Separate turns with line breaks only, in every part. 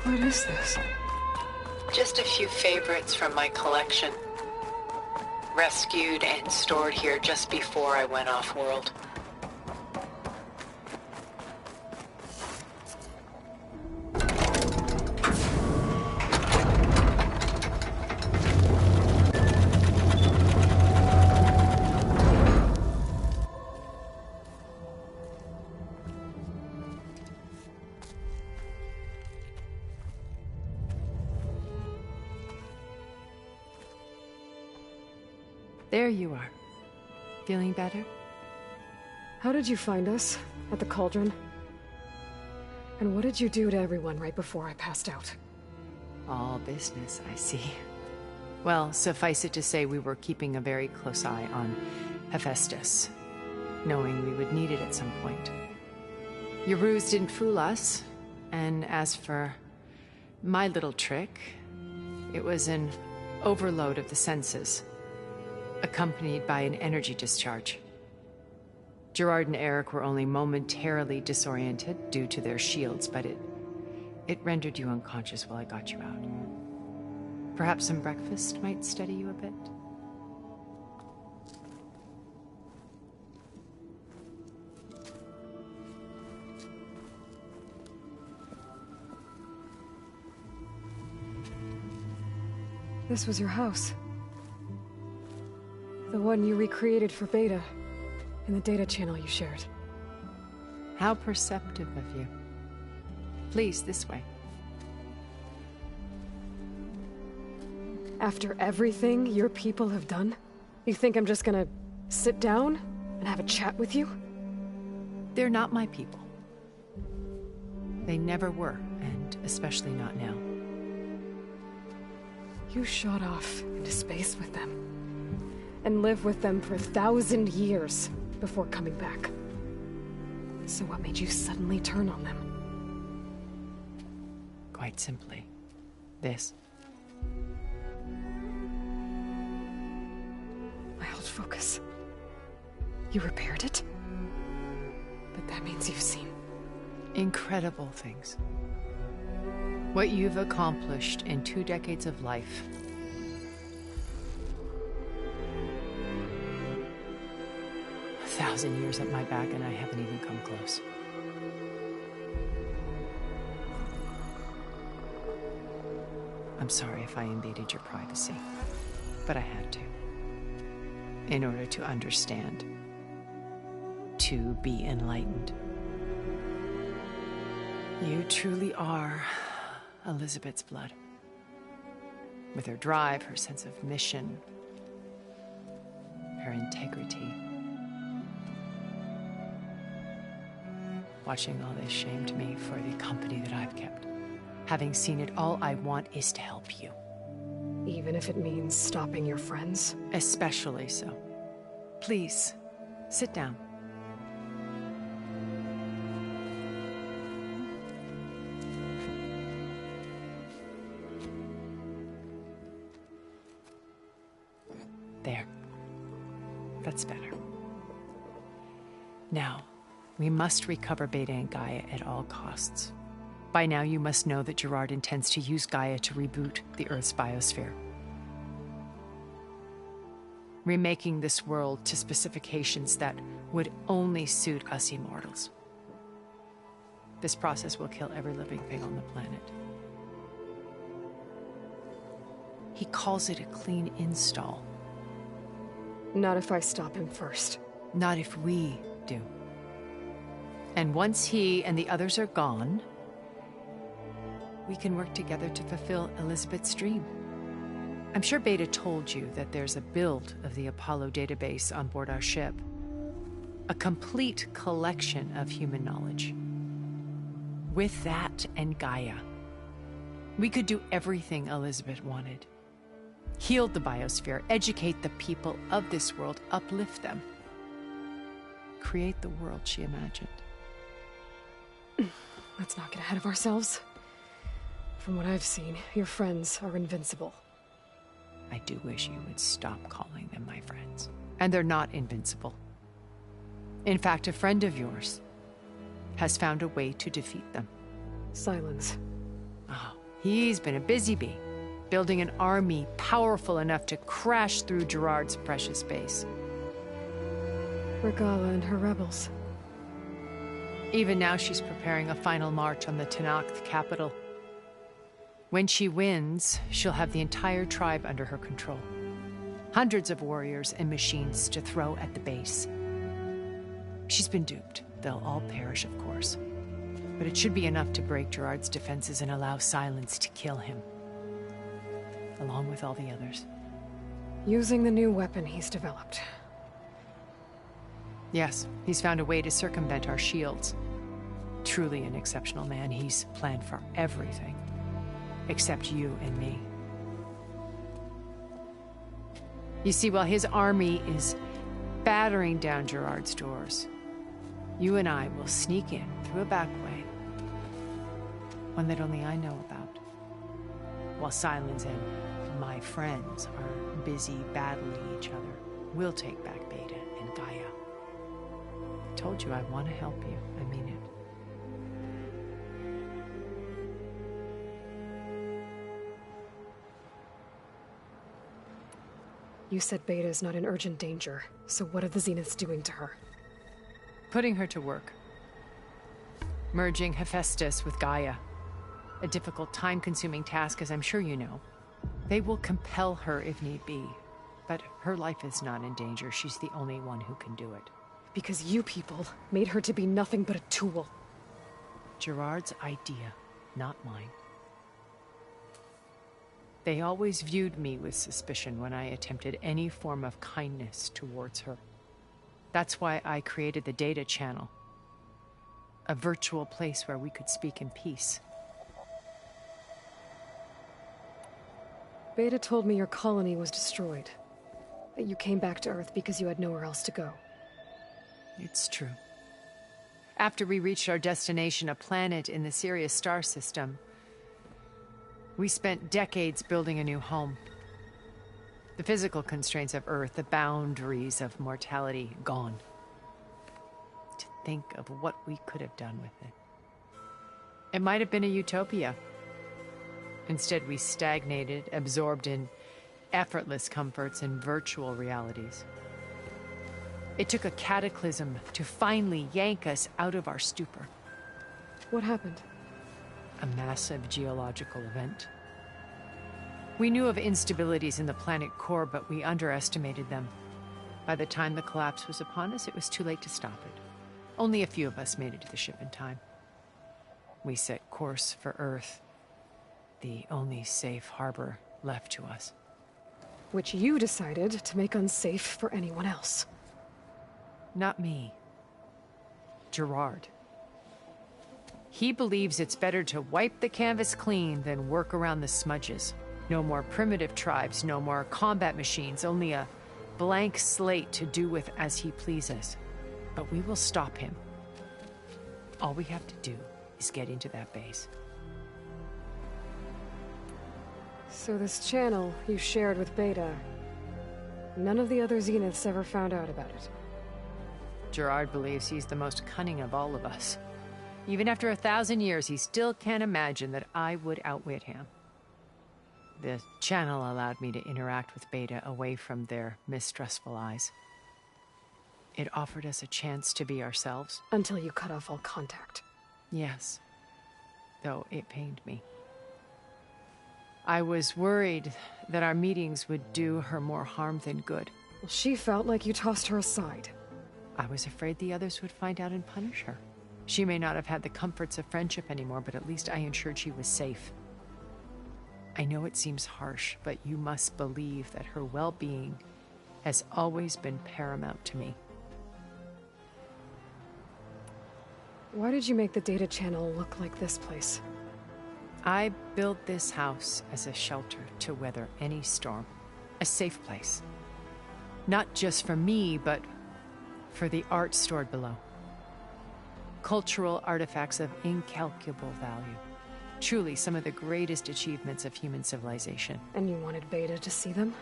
What is this?
Just a few favorites from my collection. Rescued and stored here just before I went off-world.
There you are. Feeling better?
How did you find us? At the cauldron? And what did you do to everyone right before I passed out?
All business, I see. Well, suffice it to say we were keeping a very close eye on Hephaestus, knowing we would need it at some point. Your ruse didn't fool us, and as for my little trick, it was an overload of the senses, accompanied by an energy discharge. Gerard and Eric were only momentarily disoriented due to their shields, but it rendered you unconscious while I got you out. Perhaps some breakfast might steady you a bit?
This was your house. The one you recreated for Beta, in the data channel you shared.
How perceptive of you. Please, this way.
After everything your people have done, you think I'm just gonna sit down and have a chat with you?
They're not my people. They never were, and especially not now.
You shot off into space with them, and lived with them for 1,000 years before coming back. So what made you suddenly turn on them?
Quite simply, this.
My old focus. You repaired it? But that means you've seen
incredible things. What you've accomplished in 2 decades of life. 1,000 years at my back, and I haven't even come close. I'm sorry if I invaded your privacy, but I had to. In order to understand. To be enlightened. You truly are Elizabeth's blood. With her drive, her sense of mission, her integrity. Watching all this shamed me for the company that I've kept. Having seen it, all I want is to help you.
Even if it means stopping your friends?
Especially so. Please, sit down. There. That's better. Now, we must recover Beta and Gaia at all costs. By now, you must know that Gerard intends to use Gaia to reboot the Earth's biosphere. Remaking this world to specifications that would only suit us immortals. This process will kill every living thing on the planet. He calls it a clean install.
Not if I stop him first.
Not if we do. And once he and the others are gone, we can work together to fulfill Elizabeth's dream. I'm sure Beta told you that there's a build of the Apollo database on board our ship. A complete collection of human knowledge. With that and Gaia, we could do everything Elizabeth wanted. Heal the biosphere, educate the people of this world, uplift them. Create the world she imagined.
Let's not get ahead of ourselves. From what I've seen, your friends are invincible.
I do wish you would stop calling them my friends. And they're not invincible. In fact, a friend of yours has found a way to defeat them.
Silence.
Oh, He's been a busy bee, building an army powerful enough to crash through Gerard's precious base.
Regala and her rebels.
Even now, she's preparing a final march on the Tenakth capital. When she wins, she'll have the entire tribe under her control. Hundreds of warriors and machines to throw at the base. She's been duped. They'll all perish, of course. But it should be enough to break Gerard's defenses and allow Silence to kill him. Along with all the others.
Using the new weapon he's developed.
Yes, he's found a way to circumvent our shields. Truly an exceptional man. He's planned for everything. Except you and me. You see, while his army is battering down Gerard's doors, you and I will sneak in through a back way. One that only I know about. While Silence and my friends are busy battling each other, we'll take back Beta and Gaia. I told you I want to help you. I mean it.
You said Beta is not in urgent danger, so what are the Zeniths doing to her?
Putting her to work. Merging Hephaestus with Gaia. A difficult, time-consuming task, as I'm sure you know. They will compel her if need be. But her life is not in danger. She's the only one who can do it.
Because you people made her to be nothing but a tool.
Gerard's idea, not mine. They always viewed me with suspicion when I attempted any form of kindness towards her. That's why I created the data channel. A virtual place where we could speak in peace.
Beta told me your colony was destroyed. That you came back to Earth because you had nowhere else to go.
It's true. After we reached our destination, a planet in the Sirius star system, we spent decades building a new home. The physical constraints of Earth, the boundaries of mortality, gone. To think of what we could have done with it. It might have been a utopia. Instead, we stagnated, absorbed in effortless comforts and virtual realities. It took a cataclysm to finally yank us out of our stupor.
What happened?
A massive geological event. We knew of instabilities in the planet core, but we underestimated them. By the time the collapse was upon us, it was too late to stop it. Only a few of us made it to the ship in time. We set course for Earth, the only safe harbor left to us.
Which you decided to make unsafe for anyone else.
Not me. Gerard. He believes it's better to wipe the canvas clean than work around the smudges. No more primitive tribes, no more combat machines, only a blank slate to do with as he pleases. But we will stop him. All we have to do is get into that base.
So this channel you shared with Beta, none of the other Zeniths ever found out about it.
Gerard believes he's the most cunning of all of us. Even after 1,000 years, he still can't imagine that I would outwit him. The channel allowed me to interact with Beta away from their mistrustful eyes. It offered us a chance to be ourselves.
Until you cut off all contact.
Yes. Though it pained me. I was worried that our meetings would do her more harm than good.
Well, she felt like you tossed her aside.
I was afraid the others would find out and punish her. She may not have had the comforts of friendship anymore, but at least I ensured she was safe. I know it seems harsh, but you must believe that her well-being has always been paramount to me.
Why did you make the data channel look like this place?
I built this house as a shelter to weather any storm. A safe place. Not just for me, but for the art stored below. Cultural artifacts of incalculable value. Truly some of the greatest achievements of human civilization.
And you wanted Beta to see them?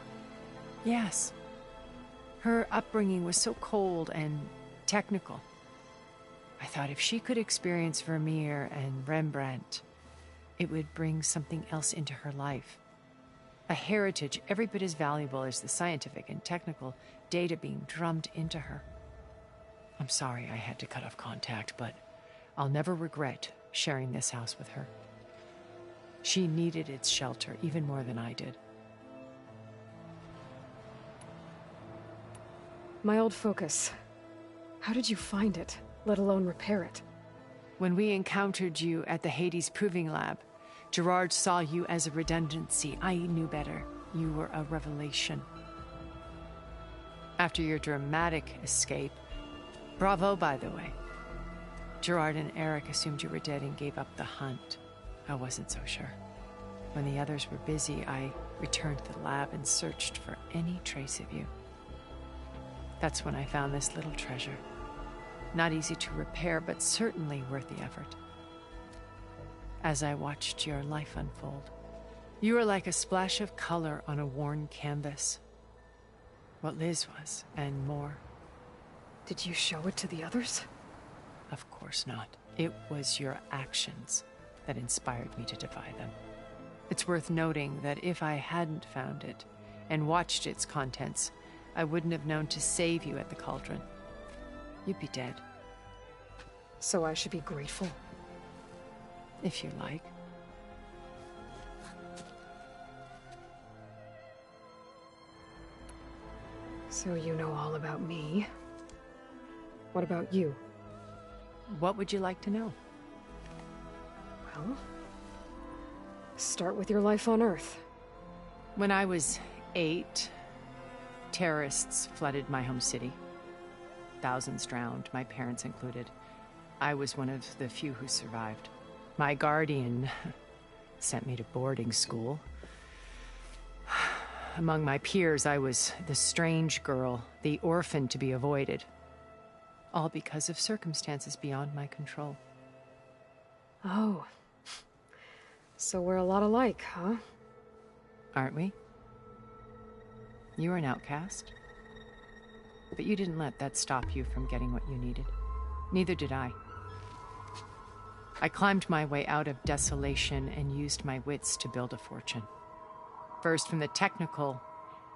Yes. Her upbringing was so cold and technical. I thought if she could experience Vermeer and Rembrandt, it would bring something else into her life. A heritage every bit as valuable as the scientific and technical data being drummed into her. I'm sorry I had to cut off contact, but I'll never regret sharing this house with her. She needed its shelter even more than I did.
My old focus. How did you find it, let alone repair it?
When we encountered you at the Hades Proving Lab, Gerard saw you as a redundancy. I knew better. You were a revelation. After your dramatic escape, bravo, by the way, Gerard and Eric assumed you were dead and gave up the hunt. I wasn't so sure. When the others were busy, I returned to the lab and searched for any trace of you. That's when I found this little treasure. Not easy to repair, but certainly worth the effort. As I watched your life unfold, you were like a splash of color on a worn canvas. What Liz was, and more.
Did you show it to the others?
Of course not. It was your actions that inspired me to defy them. It's worth noting that if I hadn't found it and watched its contents, I wouldn't have known to save you at the cauldron. You'd be dead.
So I should be grateful?
If you like.
So you know all about me. What about you?
What would you like to know?
Well, start with your life on Earth.
When I was 8, terrorists flooded my home city. Thousands drowned, my parents included. I was one of the few who survived. My guardian sent me to boarding school. Among my peers, I was the strange girl, the orphan to be avoided. All because of circumstances beyond my control.
Oh. So we're a lot alike, huh?
Aren't we? You were an outcast. But you didn't let that stop you from getting what you needed. Neither did I. I climbed my way out of desolation and used my wits to build a fortune. First, from the technical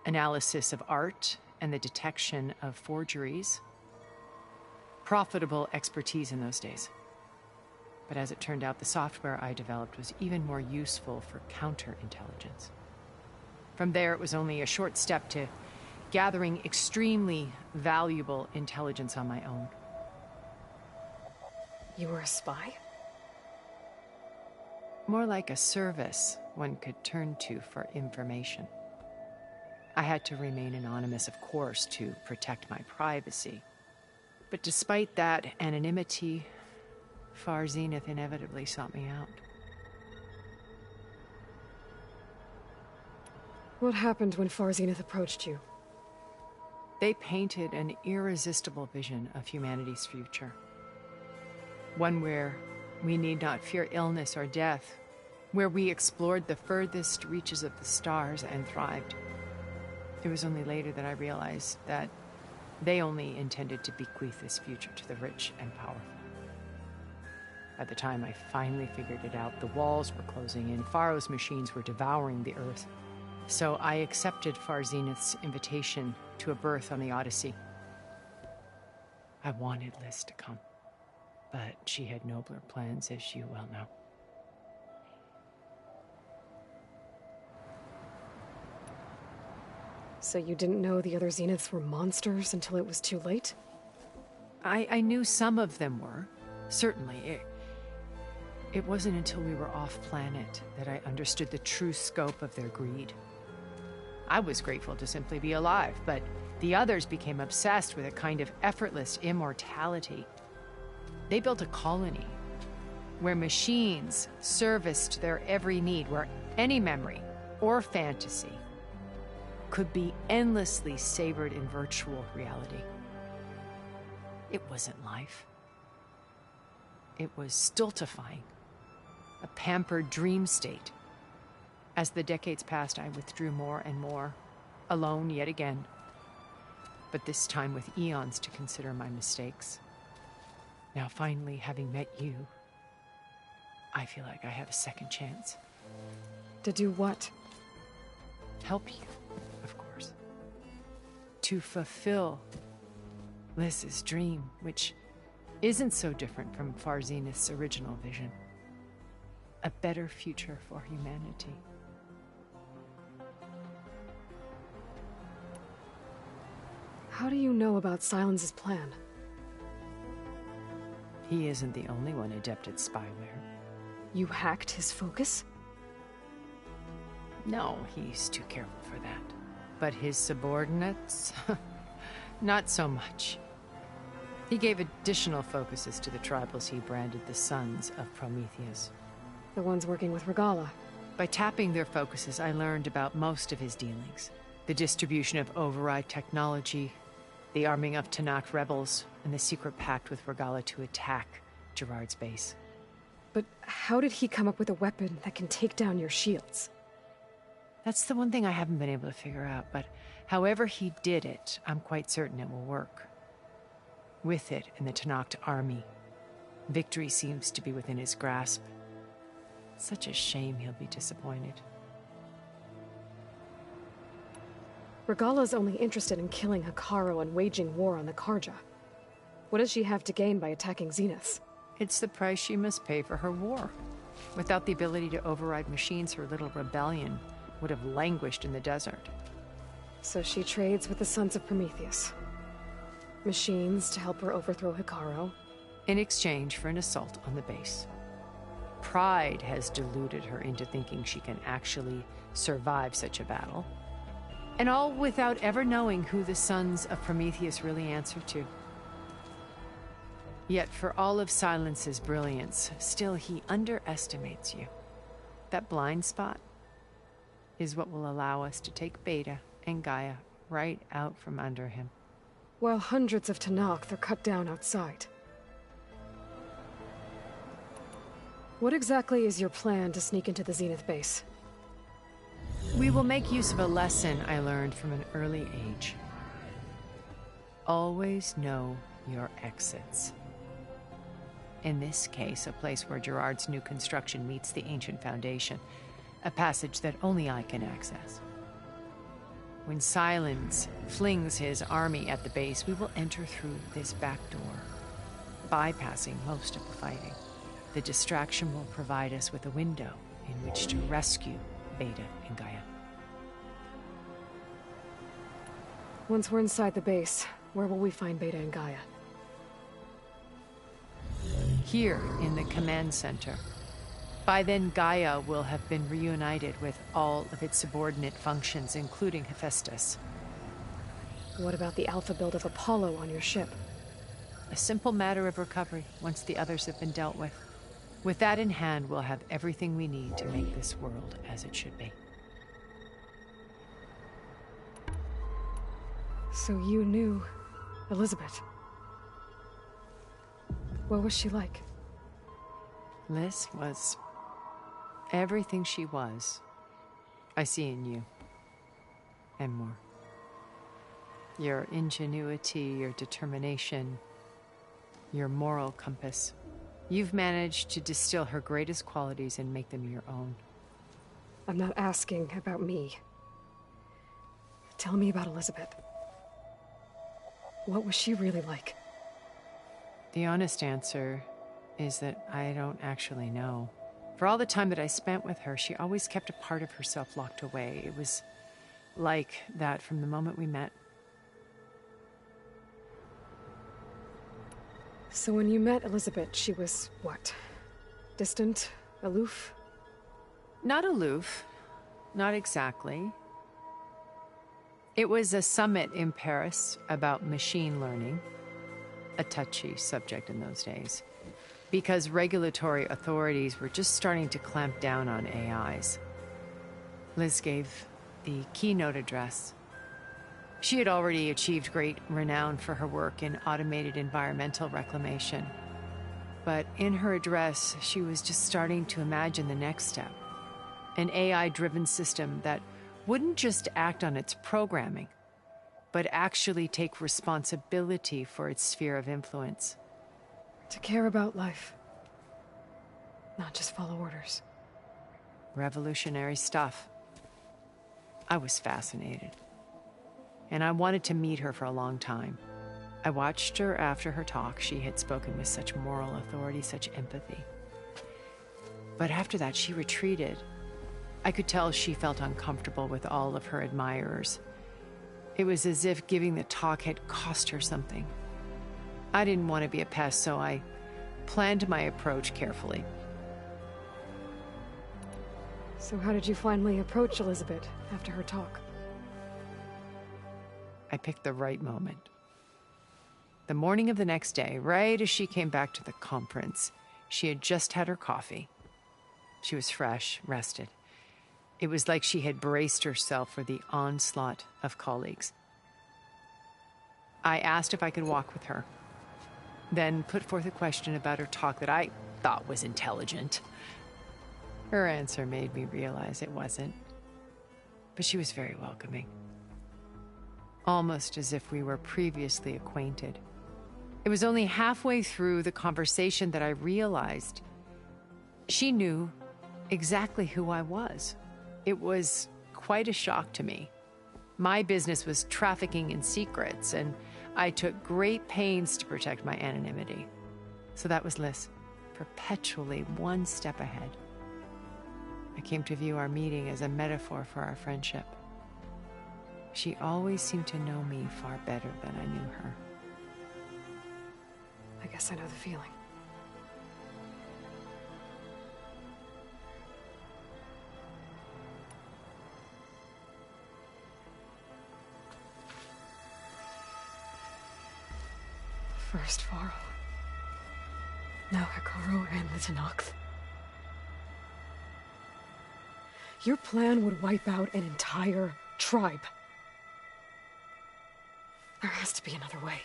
analysis of art and the detection of forgeries. Profitable expertise in those days. But as it turned out, the software I developed was even more useful for counterintelligence. From there, it was only a short step to gathering extremely valuable intelligence on my own.
You were a spy?
More like a service one could turn to for information. I had to remain anonymous, of course, to protect my privacy. But despite that anonymity, Far Zenith inevitably sought me out.
What happened when Far Zenith approached you?
They painted an irresistible vision of humanity's future. One where we need not fear illness or death, where we explored the furthest reaches of the stars and thrived. It was only later that I realized that they only intended to bequeath this future to the rich and powerful. By the time I finally figured it out, the walls were closing in, Pharaoh's machines were devouring the earth. So I accepted Far Zenith's invitation to a berth on the Odyssey. I wanted Liz to come, but she had nobler plans, as you well know.
So you didn't know the other Zeniths were monsters until it was too late?
I knew some of them were, certainly. It wasn't until we were off-planet that I understood the true scope of their greed. I was grateful to simply be alive, but the others became obsessed with a kind of effortless immortality. They built a colony where machines serviced their every need, where any memory or fantasy could be endlessly savored in virtual reality. It wasn't life. It was stultifying, a pampered dream state. As the decades passed, I withdrew more and more, alone yet again, but this time with eons to consider my mistakes. Now finally, having met you, I feel like I have a second chance.
To do what?
Help you, of course. To fulfill Liz's dream, which isn't so different from Far Zenith's original vision. A better future for humanity.
How do you know about Silence's plan?
He isn't the only one adept at spyware.
You hacked his focus?
No, he's too careful for that. But his subordinates? Not so much. He gave additional focuses to the tribals he branded the Sons of Prometheus.
The ones working with Regala.
By tapping their focuses, I learned about most of his dealings. The distribution of override technology, the arming of Tanakh rebels, and the secret pact with Regala to attack Gerard's base.
But how did he come up with a weapon that can take down your shields?
That's the one thing I haven't been able to figure out, but however he did it, I'm quite certain it will work. With it and the Tanakh army, victory seems to be within his grasp. Such a shame he'll be disappointed.
Regala's only interested in killing Hekarro and waging war on the Karja. What does she have to gain by attacking Zeniths?
It's the price she must pay for her war. Without the ability to override machines, her little rebellion would have languished in the desert.
So she trades with the Sons of Prometheus. Machines to help her overthrow Hekarro.
In exchange for an assault on the base. Pride has deluded her into thinking she can actually survive such a battle. And all without ever knowing who the Sons of Prometheus really answer to. Yet for all of Silence's brilliance, still he underestimates you. That blind spot is what will allow us to take Beta and Gaia right out from under him.
While hundreds of Tanakh are cut down outside. What exactly is your plan to sneak into the Zenith base?
We will make use of a lesson I learned from an early age. Always know your exits. In this case, a place where Gerard's new construction meets the ancient foundation, a passage that only I can access. When Silence flings his army at the base, we will enter through this back door, bypassing most of the fighting. The distraction will provide us with a window in which to rescue Beta and Gaia.
Once we're inside the base, where will we find Beta and Gaia?
Here in the command center. By then, Gaia will have been reunited with all of its subordinate functions, including Hephaestus.
What about the alpha build of Apollo on your ship?
A simple matter of recovery once the others have been dealt with. With that in hand, we'll have everything we need to make this world as it should be.
So you knew Elizabeth. What was she like?
Liz was everything she was. I see in you. And more. Your ingenuity, your determination, your moral compass. You've managed to distill her greatest qualities and make them your own.
I'm not asking about me. Tell me about Elizabeth. What was she really like?
The honest answer is that I don't actually know. For all the time that I spent with her, she always kept a part of herself locked away. It was like that from the moment we met.
So when you met Elizabeth, she was what? Distant? Aloof?
Not aloof. Not exactly. It was a summit in Paris about machine learning. A touchy subject in those days. Because regulatory authorities were just starting to clamp down on AIs. Liz gave the keynote address. She had already achieved great renown for her work in automated environmental reclamation. But in her address, she was just starting to imagine the next step. An AI-driven system that wouldn't just act on its programming, but actually take responsibility for its sphere of influence.
To care about life. Not just follow orders.
Revolutionary stuff. I was fascinated. And I wanted to meet her for a long time. I watched her after her talk. She had spoken with such moral authority, such empathy. But after that, she retreated. I could tell she felt uncomfortable with all of her admirers. It was as if giving the talk had cost her something. I didn't want to be a pest, so I planned my approach carefully.
So how did you finally approach Elizabeth after her talk?
I picked the right moment. The morning of the next day, right as she came back to the conference, she had just had her coffee. She was fresh, rested. It was like she had braced herself for the onslaught of colleagues. I asked if I could walk with her, then put forth a question about her talk that I thought was intelligent. Her answer made me realize it wasn't, but she was very welcoming. Almost as if we were previously acquainted. It was only halfway through the conversation that I realized she knew exactly who I was. It was quite a shock to me. My business was trafficking in secrets, and I took great pains to protect my anonymity. So that was Liz, perpetually one step ahead. I came to view our meeting as a metaphor for our friendship. She always seemed to know me far better than I knew her.
I guess I know the feeling. First Varl. Now Hikaru and the Tenakth. Your plan would wipe out an entire tribe. There has to be another way.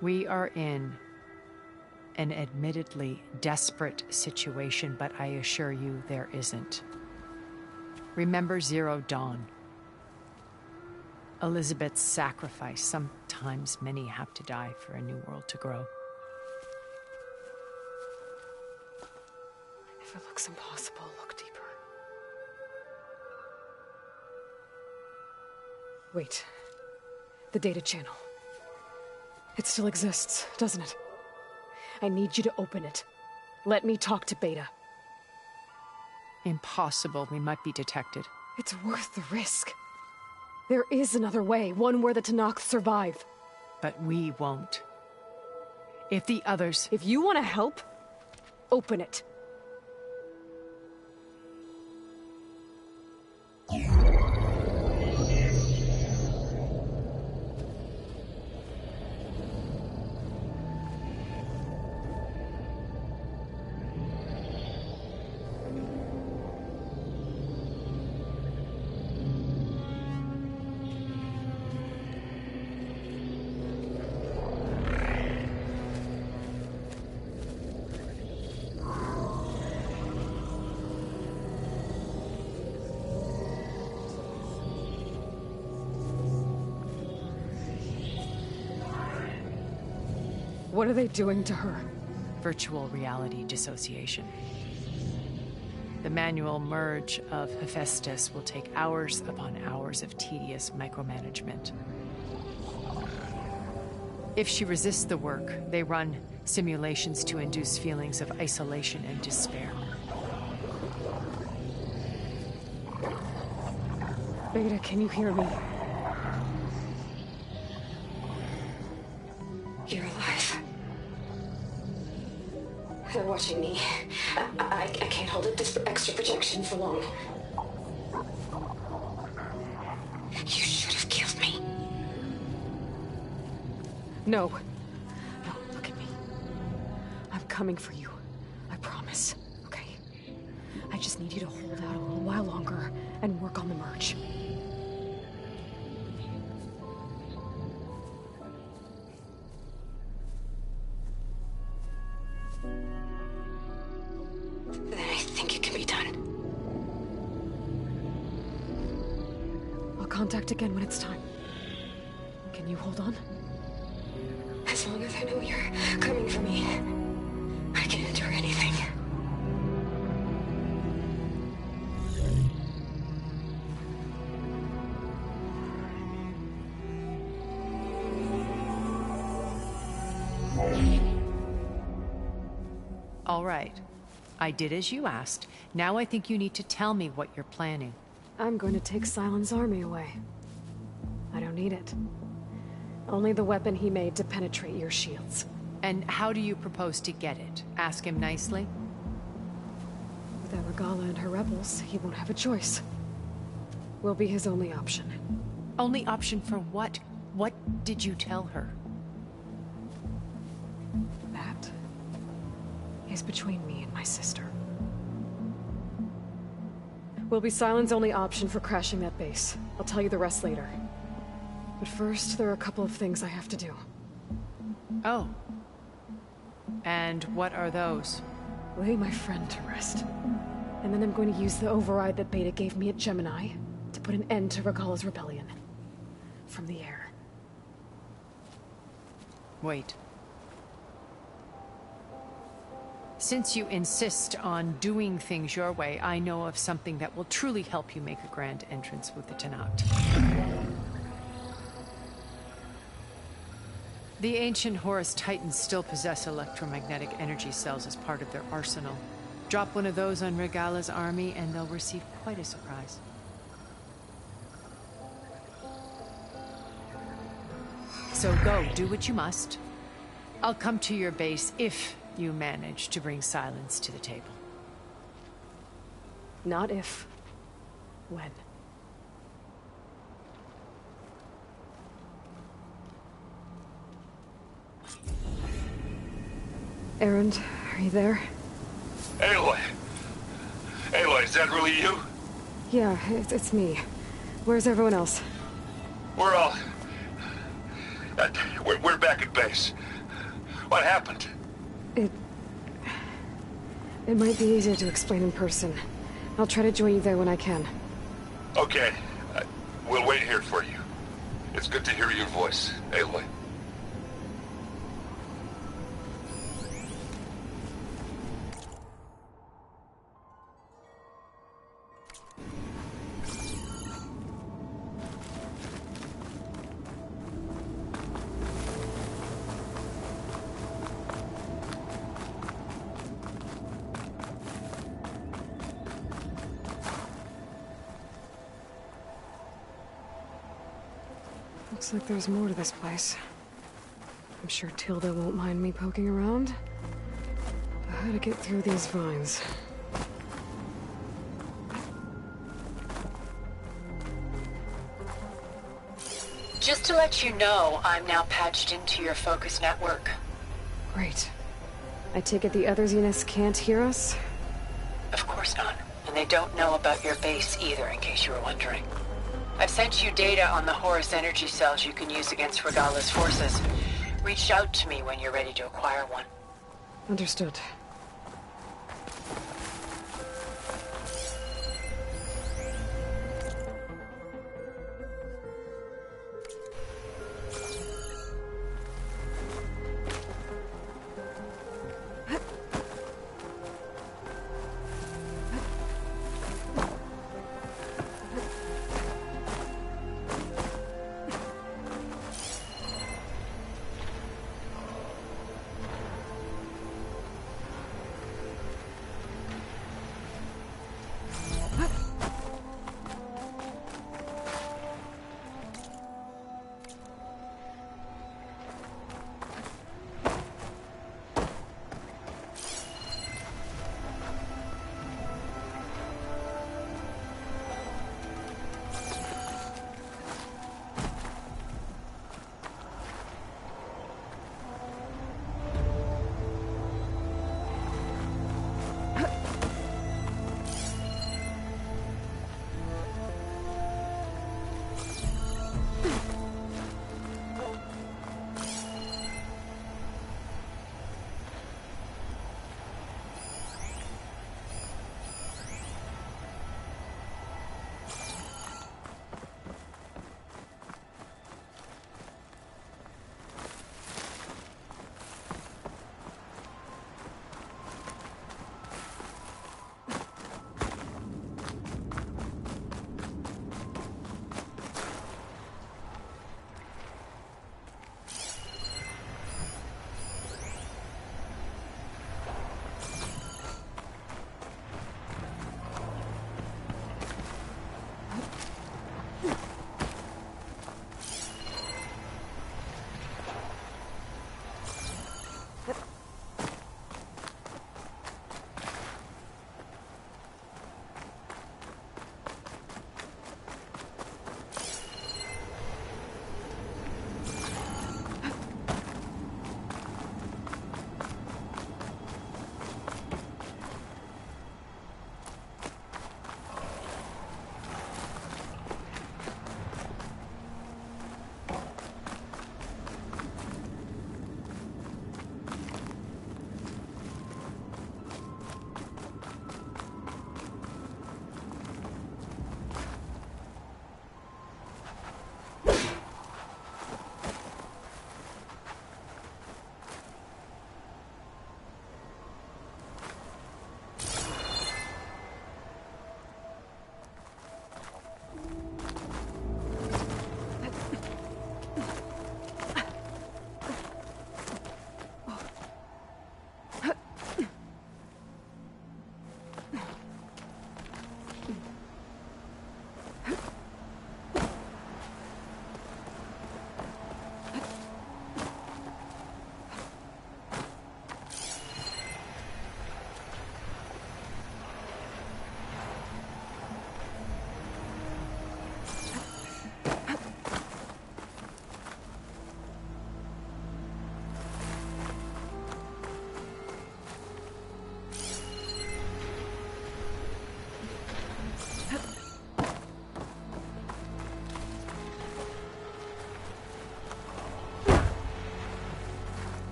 We are in an admittedly desperate situation, but I assure you there isn't. Remember Zero Dawn. Elizabeth's sacrifice. Sometimes many have to die for a new world to grow.
If it looks impossible, look deeper. Wait. The data channel. It still exists, doesn't it? I need you to open it. Let me talk to Beta.
Impossible. We might be detected.
It's worth the risk. There is another way, one where the Tenakth survive.
But we won't. If the others...
If you want to help, open it. What are they doing to her?
Virtual reality dissociation. The manual merge of Hephaestus will take hours upon hours of tedious micromanagement. If she resists the work, they run simulations to induce feelings of isolation and despair.
Beta, can you hear me?
You're alive. They're watching me. I can't hold up this extra projection for long. You should have killed me.
No. No, look at me. I'm coming for you. I promise. Okay? I just need you to hold out a little while longer and work on the merge.
Then I think it can be done.
I'll contact again when it's time. Can you hold on?
As long as I know you're coming for me, I can endure anything.
All right. I did as you asked. Now I think you need to tell me what you're planning.
I'm going to take Silent's army away. I don't need it. Only the weapon he made to penetrate your shields.
And how do you propose to get it? Ask him nicely?
Without Regala and her rebels, he won't have a choice. We'll be his only option.
Only option for what? What did you tell her?
That is between me and my sister. Will be Silent's only option for crashing that base. I'll tell you the rest later. But first, there are a couple of things I have to do.
Oh. And what are those?
Lay my friend to rest. And then I'm going to use the override that Beta gave me at Gemini to put an end to Regala's rebellion. From the air.
Wait. Since you insist on doing things your way, I know of something that will truly help you make a grand entrance with the Tenakth. The ancient Horus Titans still possess electromagnetic energy cells as part of their arsenal. Drop one of those on Regala's army and they'll receive quite a surprise. So go, do what you must. I'll come to your base if you manage to bring silence to the table.
Not if. When. Erend, are you there?
Aloy! Aloy, is that really you?
Yeah, it's me. Where's everyone else?
We're all... we're back at base. What happened?
It might be easier to explain in person. I'll try to join you there when I can.
Okay. We'll wait here for you. It's good to hear your voice, Aloy.
Looks like there's more to this place. I'm sure Tilda won't mind me poking around. How to get through these vines?
Just to let you know, I'm now patched into your focus network.
Great. I take it the other Zeniths can't hear us?
Of course not. And they don't know about your base either, in case you were wondering. I've sent you data on the Horus energy cells you can use against Regala's forces. Reach out to me when you're ready to acquire one.
Understood.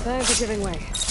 Signs are giving way.